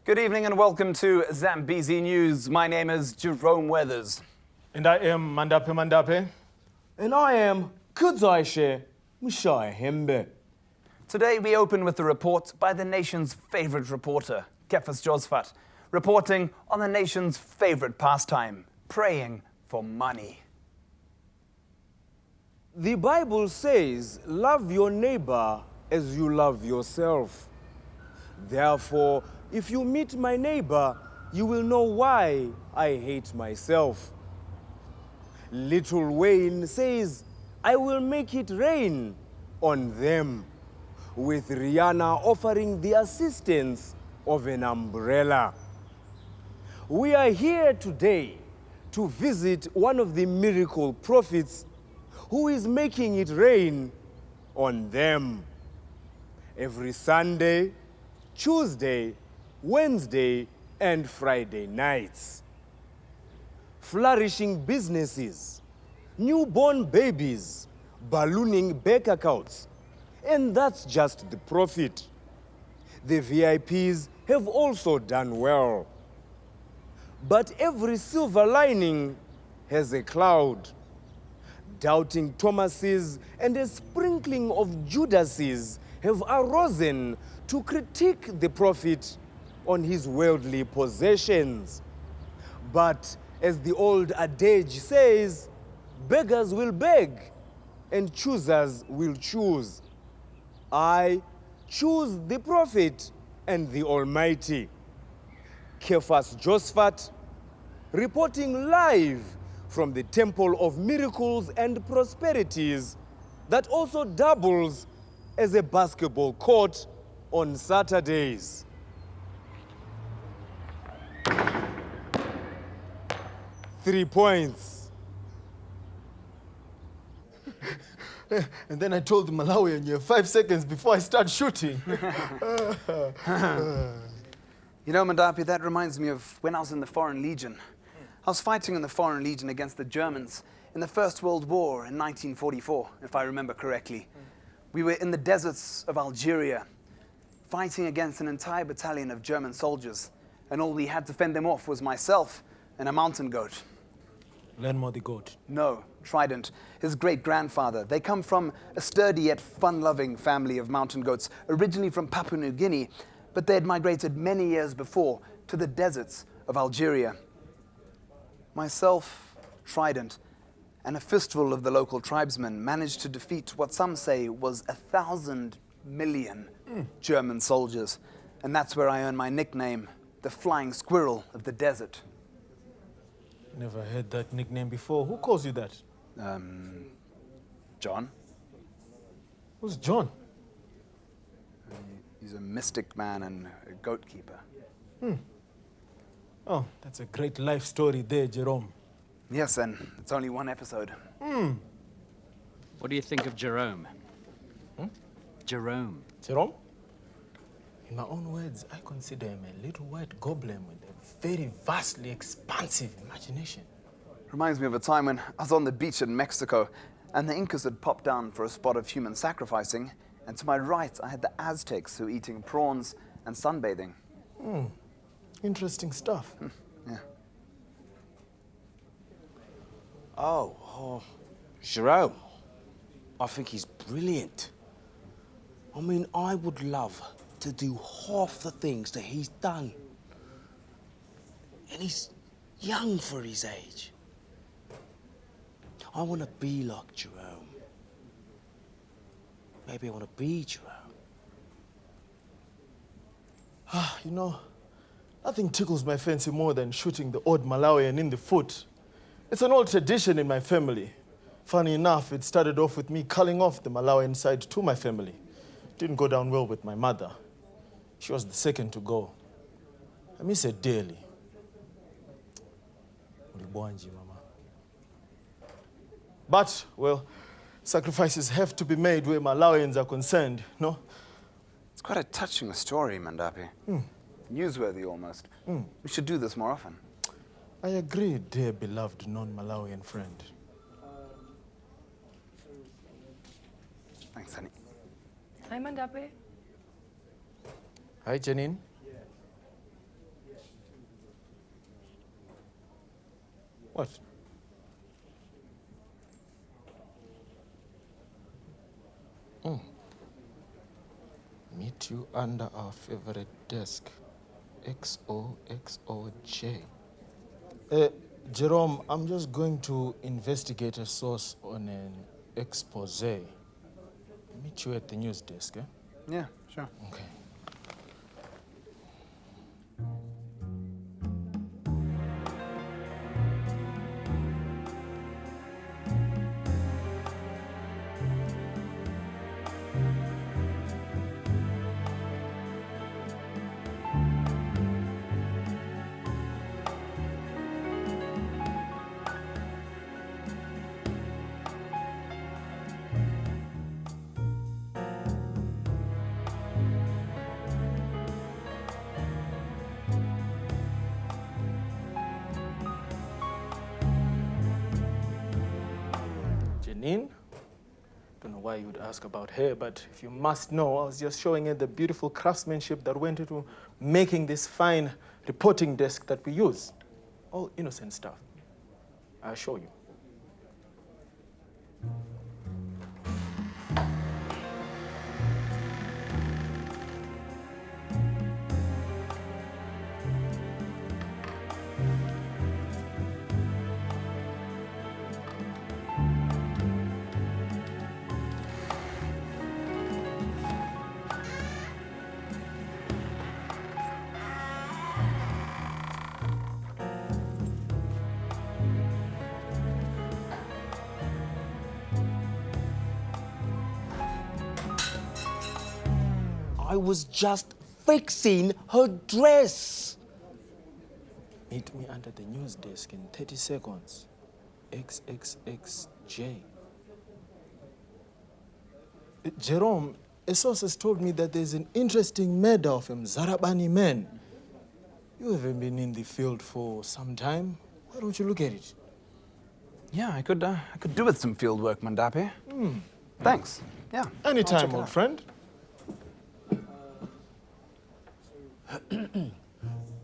Good evening and welcome to Zambezi News. My name is Jerome Weathers. And I am Mandape. And I am Kudzaishe Mushai Hembe. Today we open with a report by the nation's favorite reporter, Kefas Josfat, reporting on the nation's favorite pastime, praying for money. The Bible says, love your neighbor as you love yourself. Therefore, if you meet my neighbor, you will know why I hate myself. Little Wayne says, I will make it rain on them, with Rihanna offering the assistance of an umbrella. We are here today to visit one of the miracle prophets who is making it rain on them. Every Sunday, Tuesday, Wednesday, and Friday nights. Flourishing businesses, newborn babies, ballooning bank accounts, and that's just the profit. The VIPs have also done well. But every silver lining has a cloud. Doubting Thomases and a sprinkling of Judases have arisen to critique the prophet on his worldly possessions. But as the old adage says, beggars will beg and choosers will choose. I choose the prophet and the Almighty. Kefas Josfat, reporting live from the Temple of Miracles and Prosperities that also doubles as a basketball court on Saturdays. Three points. And then I told the Malawian, you have 5 seconds before I start shooting. You know, Mandapi, that reminds me of when I was in the Foreign Legion. I was fighting in the Foreign Legion against the Germans in the First World War in 1944, if I remember correctly. We were in the deserts of Algeria, fighting against an entire battalion of German soldiers, and all we had to fend them off was myself and a mountain goat. Lenmo the goat. No, Trident, his great-grandfather. They come from a sturdy yet fun-loving family of mountain goats, originally from Papua New Guinea, but they had migrated many years before to the deserts of Algeria. Myself, Trident, and a fistful of the local tribesmen managed to defeat what some say was 1,000 million German soldiers. And that's where I earned my nickname, the Flying Squirrel of the Desert. Never heard that nickname before. Who calls you that? John? Who's John? He's a mystic man and a goat keeper. Oh, that's a great life story there, Jerome. Yes, and it's only one episode. What do you think of Jerome? Jerome. Jerome? In my own words, I consider him a little white goblin with a very vastly expansive imagination. Reminds me of a time when I was on the beach in Mexico and the Incas had popped down for a spot of human sacrificing, and to my right I had the Aztecs who were eating prawns and sunbathing. Interesting stuff. Yeah. Jerome, I think he's brilliant. I mean, I would love to do half the things that he's done. And he's young for his age. I want to be like Jerome. Maybe I want to be Jerome. You know, nothing tickles my fancy more than shooting the odd Malawian in the foot. It's an old tradition in my family. Funny enough, it started off with me culling off the Malawian side to my family. Didn't go down well with my mother. She was the second to go. I miss her dearly. Mama. But, well, sacrifices have to be made where Malawians are concerned, no? It's quite a touching story, Mandapi. Newsworthy almost. We should do this more often. I agree, dear beloved non-Malawian friend. Thanks, honey. Hi, Mandape. Hi, Janine. What? Meet you under our favorite desk. XOXOJ. Jerome, I'm just going to investigate a source on an expose. Meet you at the news desk, eh? Yeah, sure. Okay. Janine? Don't know why you would ask about her, but if you must know, I was just showing her the beautiful craftsmanship that went into making this fine reporting desk that we use. All innocent stuff. I assure you. I was just fixing her dress. Meet me under the news desk in 30 seconds. XXXJ. Jerome, a source has told me that there's an interesting murder of a Mzarabani man. You haven't been in the field for some time. Why don't you look at it? Yeah, I could do with some field work, Mandapi. Thanks. Yeah. I'll check Anytime, it old out. friend.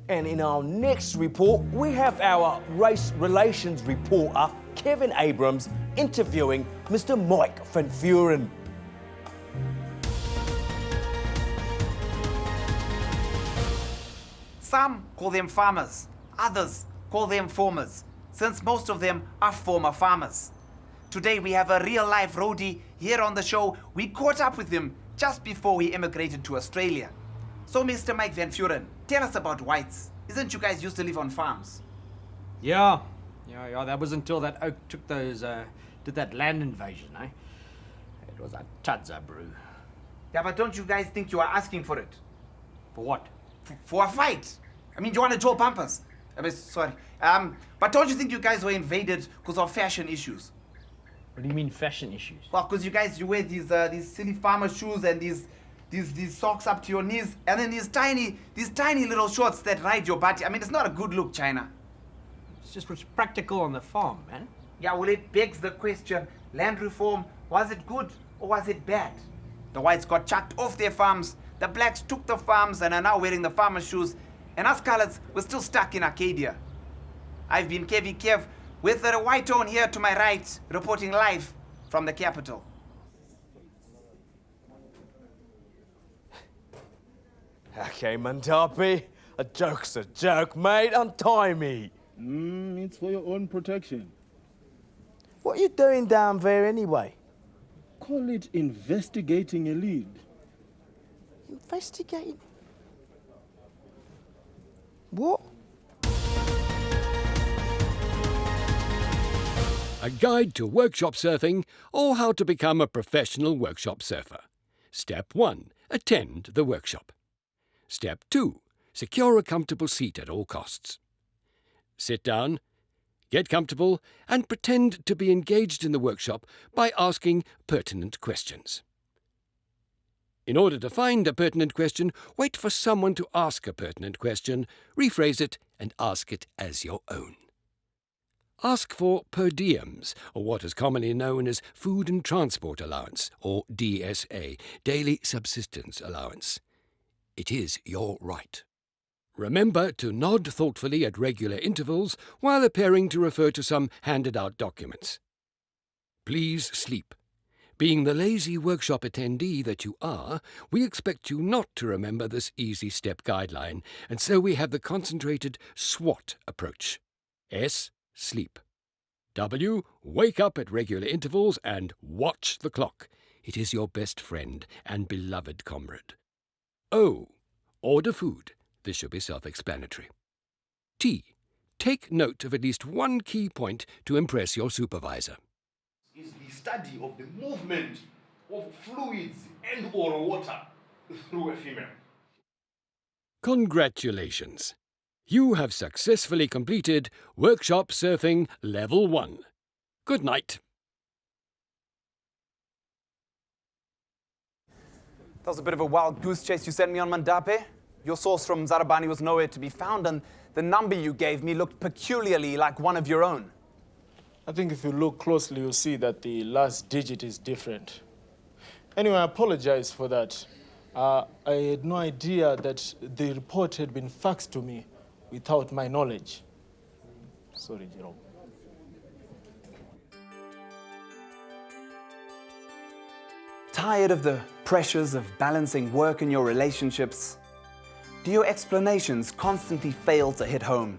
And in our next report, we have our race relations reporter, Kevin Abrams, interviewing Mr. Mike Van Vuren. Some call them farmers, others call them farmers, since most of them are former farmers. Today we have a real-life roadie here on the show. We caught up with him just before he immigrated to Australia. So, Mr. Mike Van Vuren, tell us about whites. Isn't you guys used to live on farms? Yeah. That was until that oak took those, did that land invasion, eh? It was a tadza brew. Yeah, but don't you guys think you are asking for it? For what? For a fight? I mean, you want to draw bumpers? Sorry. But don't you think you guys were invaded because of fashion issues? What do you mean fashion issues? Well, because you wear these silly farmer shoes and these socks up to your knees, and then these tiny little shorts that ride your body. I mean, it's not a good look, China. It's just what's practical on the farm, man. Yeah, well, it begs the question, land reform, was it good or was it bad? The whites got chucked off their farms, the blacks took the farms and are now wearing the farmer shoes, and us coloureds were still stuck in Arcadia. I've been Kevy Kev with the white tone here to my right, reporting live from the capital. Okay, Mandapi, a joke's a joke, mate. Untie me. It's for your own protection. What are you doing down there anyway? Call it investigating a lead. Investigating? What? A guide to workshop surfing or how to become a professional workshop surfer. Step 1. Attend the workshop. Step 2. Secure a comfortable seat at all costs. Sit down, get comfortable, and pretend to be engaged in the workshop by asking pertinent questions. In order to find a pertinent question, wait for someone to ask a pertinent question, rephrase it, and ask it as your own. Ask for per diems, or what is commonly known as Food and Transport Allowance, or DSA, Daily Subsistence Allowance. It is your right. Remember to nod thoughtfully at regular intervals while appearing to refer to some handed-out documents. Please sleep. Being the lazy workshop attendee that you are, we expect you not to remember this easy step guideline, and so we have the concentrated SWOT approach. S, sleep. W, wake up at regular intervals and watch the clock. It is your best friend and beloved comrade. O, order food. This should be self-explanatory. T, take note of at least one key point to impress your supervisor. Is the study of the movement of fluids and or water through a female. Congratulations! You have successfully completed Workshop Surfing Level 1. Good night. That was a bit of a wild goose chase you sent me on, Mandape. Your source from Zarabani was nowhere to be found, and the number you gave me looked peculiarly like one of your own. I think if you look closely, you'll see that the last digit is different. Anyway, I apologize for that. I had no idea that the report had been faxed to me without my knowledge. Sorry, Jerome. Tired of the pressures of balancing work and your relationships? Do your explanations constantly fail to hit home?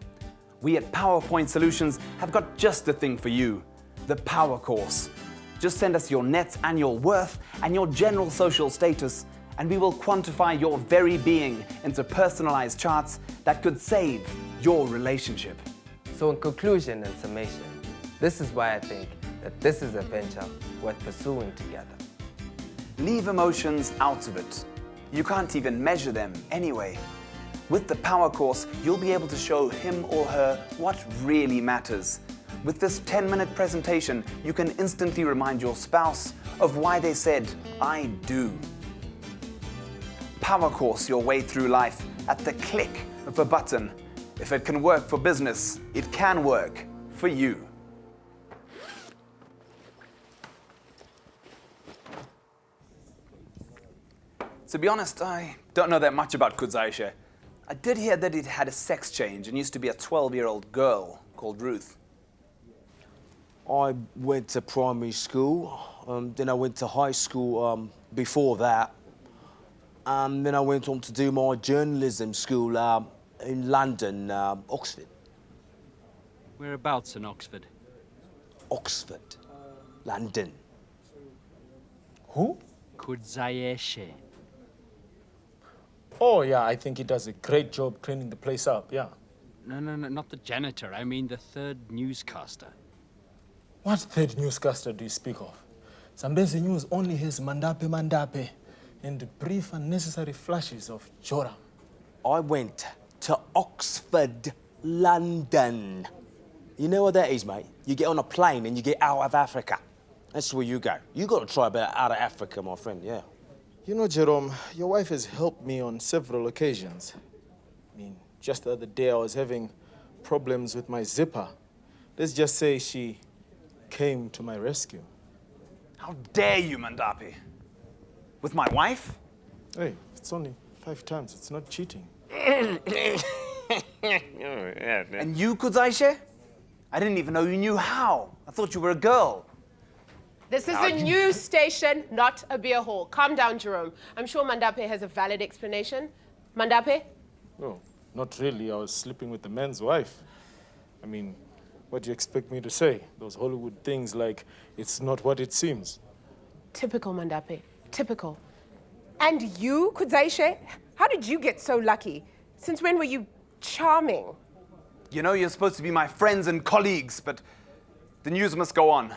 We at PowerPoint Solutions have got just the thing for you, the Power Course. Just send us your net annual worth and your general social status, and we will quantify your very being into personalized charts that could save your relationship. So in conclusion and summation, this is why I think that this is a venture worth pursuing together. Leave emotions out of it. You can't even measure them anyway. With the Power Course, you'll be able to show him or her what really matters. With this 10-minute presentation, you can instantly remind your spouse of why they said, I do. Power Course your way through life at the click of a button. If it can work for business, it can work for you. To be honest, I don't know that much about Kudzaisha. I did hear that it had a sex change and used to be a 12-year-old girl called Ruth. I went to primary school, then I went to high school before that. Then I went on to do my journalism school in London, Oxford. Whereabouts in Oxford? Oxford, London. Who? Kudzaisha. Oh, yeah, I think he does a great job cleaning the place up, yeah. No, not the janitor. I mean the third newscaster. What third newscaster do you speak of? Zambezi News only has Mandape and brief and necessary flashes of Joram. I went to Oxford, London. You know what that is, mate? You get on a plane and you get out of Africa. That's where you go. You got to try a bit out of Africa, my friend, yeah. You know, Jerome, your wife has helped me on several occasions. I mean, just the other day I was having problems with my zipper. Let's just say she came to my rescue. How dare you, Mandape? With my wife? Hey, it's only 5 times. It's not cheating. And you, Kudzaisha? I didn't even know you knew how. I thought you were a girl. This is a news station, not a beer hall. Calm down, Jerome. I'm sure Mandape has a valid explanation. Mandape? Oh, not really. I was sleeping with the man's wife. I mean, what do you expect me to say? Those Hollywood things like, it's not what it seems. Typical, Mandape. Typical. And you, Kudzaisha? How did you get so lucky? Since when were you charming? You know, you're supposed to be my friends and colleagues, but the news must go on.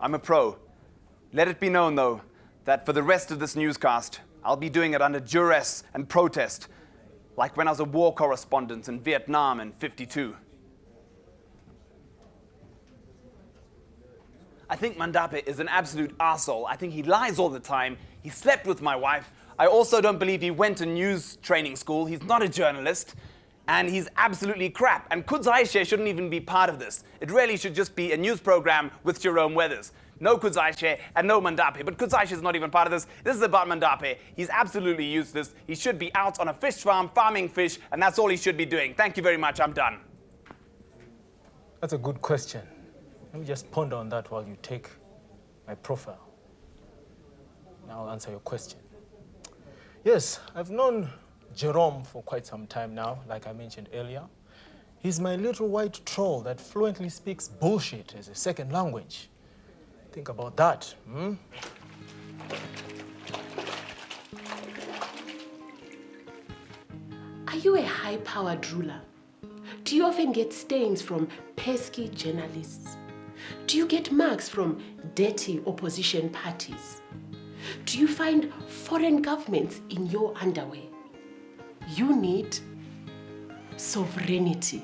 I'm a pro. Let it be known, though, that for the rest of this newscast, I'll be doing it under duress and protest, like when I was a war correspondent in Vietnam in '52. I think Mandape is an absolute arsehole. I think he lies all the time. He slept with my wife. I also don't believe he went to news training school. He's not a journalist. And he's absolutely crap. And Kudzaisha shouldn't even be part of this. It really should just be a news program with Jerome Weathers. No Kuzaishe and no Mandape. But Kuzaishe is not even part of this. This is about Mandape. He's absolutely useless. He should be out on a fish farm farming fish, and that's all he should be doing. Thank you very much. I'm done. That's a good question. Let me just ponder on that while you take my profile. Now I'll answer your question. Yes, I've known Jerome for quite some time now, like I mentioned earlier. He's my little white troll that fluently speaks bullshit as a second language. Think about that, hmm? Are you a high-powered ruler? Do you often get stains from pesky journalists? Do you get marks from dirty opposition parties? Do you find foreign governments in your underwear? You need sovereignty.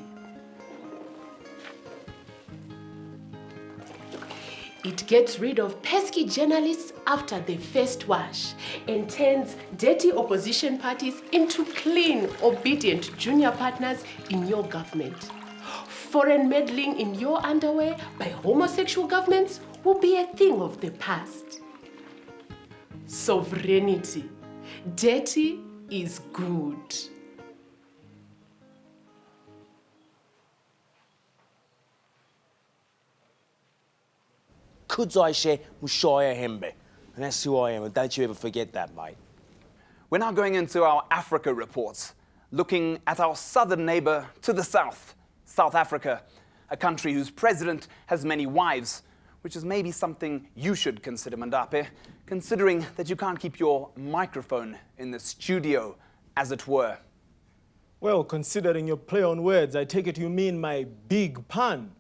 It gets rid of pesky journalists after the first wash and turns dirty opposition parties into clean, obedient junior partners in your government. Foreign meddling in your underwear by homosexual governments will be a thing of the past. Sovereignty. Dirty is good. Kuzaishe Mushaya Hembe. And that's who I am, and don't you ever forget that, mate. We're now going into our Africa reports, looking at our southern neighbor to the south, South Africa, a country whose president has many wives, which is maybe something you should consider, Mandape, considering that you can't keep your microphone in the studio, as it were. Well, considering your play on words, I take it you mean my big pun.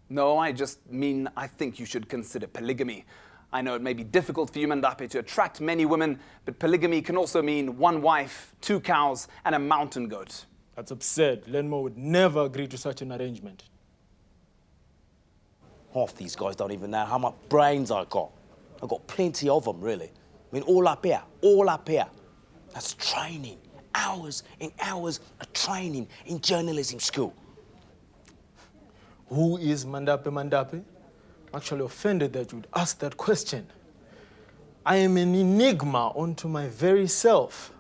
No, I just mean I think you should consider polygamy. I know it may be difficult for you, Mandape, to attract many women, but polygamy can also mean one wife, 2 cows, and a mountain goat. That's absurd. Lenmo would never agree to such an arrangement. Half these guys don't even know how much brains I got. I've got plenty of them, really. I mean, all up here, all up here. That's training. Hours and hours of training in journalism school. Who is Mandape Mandape? I'm actually offended that you'd ask that question. I am an enigma unto my very self.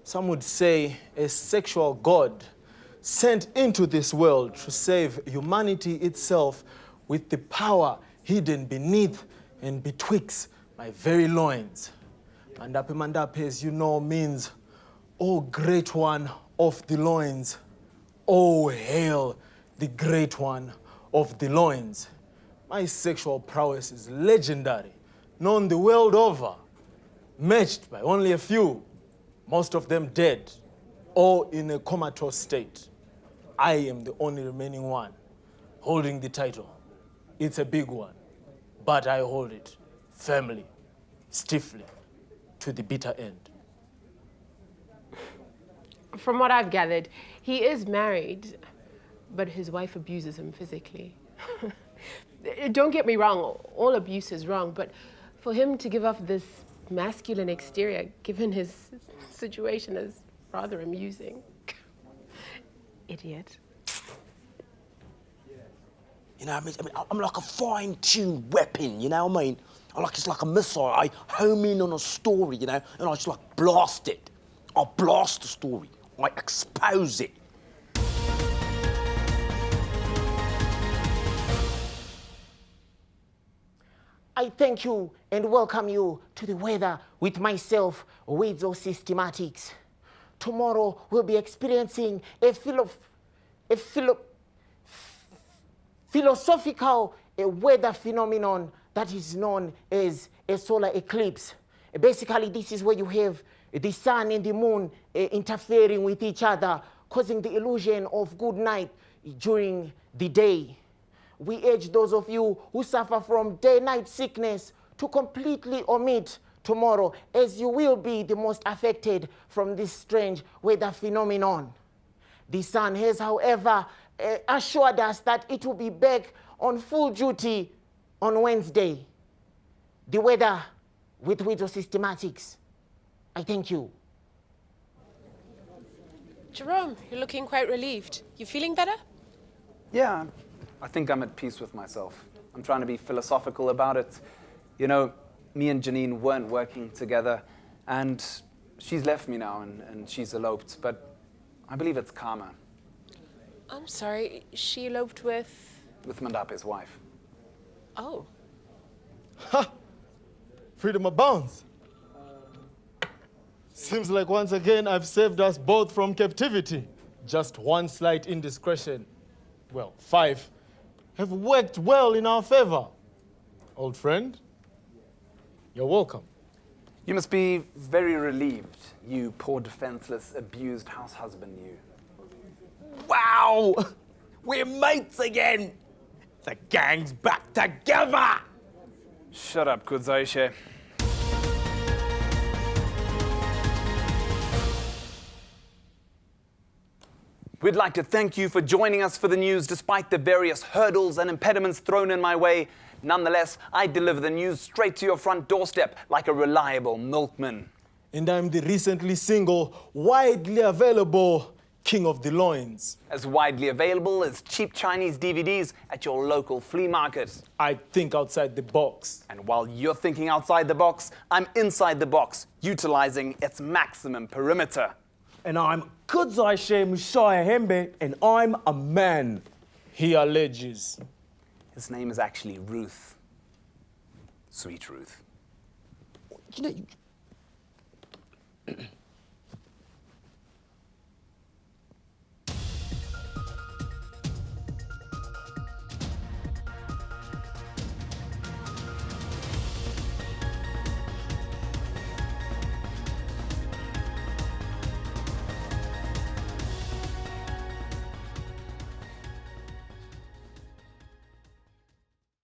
Some would say a sexual god sent into this world to save humanity itself with the power hidden beneath and betwixt my very loins. Mandape Mandape, as you know, means, O great one of the loins, O hail the great one of the loins. My sexual prowess is legendary, known the world over, matched by only a few, most of them dead, or in a comatose state. I am the only remaining one holding the title. It's a big one, but I hold it firmly, stiffly, to the bitter end. From what I've gathered, he is married, but his wife abuses him physically. Don't get me wrong, all abuse is wrong, but for him to give off this masculine exterior, given his situation, is rather amusing. Idiot. You know, I'm like a fine-tuned weapon, you know what I mean? It's like a missile. I home in on a story, you know, and I just like blast it. I blast the story. I expose it. I thank you and welcome you to the weather with myself, Wedzo Systematics. Tomorrow we'll be experiencing a philosophical weather phenomenon that is known as a solar eclipse. Basically, this is where you have the sun and the moon interfering with each other, causing the illusion of good night during the day. We urge those of you who suffer from day-night sickness to completely omit tomorrow, as you will be the most affected from this strange weather phenomenon. The sun has, however, assured us that it will be back on full duty on Wednesday. The weather with Wedzo Systematics. I thank you. Jerome, you're looking quite relieved. You feeling better? Yeah, I think I'm at peace with myself. I'm trying to be philosophical about it. You know, me and Janine weren't working together, and she's left me now, and she's eloped, but I believe it's karma. I'm sorry, she eloped with... With Mandape's wife. Oh. Ha! Freedom abounds. Seems like once again I've saved us both from captivity. Just one slight indiscretion, well, 5, have worked well in our favor. Old friend, you're welcome. You must be very relieved, you poor defenseless, abused house husband, you. Wow! We're mates again! The gang's back together! Shut up, Kudzaishe. We'd like to thank you for joining us for the news despite the various hurdles and impediments thrown in my way. Nonetheless, I deliver the news straight to your front doorstep like a reliable milkman. And I'm the recently single, widely available King of the Loins. As widely available as cheap Chinese DVDs at your local flea market. I think outside the box. And while you're thinking outside the box, I'm inside the box, utilizing its maximum perimeter. And I'm Kudzaishe Mushaya Hembe, and I'm a man. He alleges. His name is actually Ruth. Sweet Ruth. You know,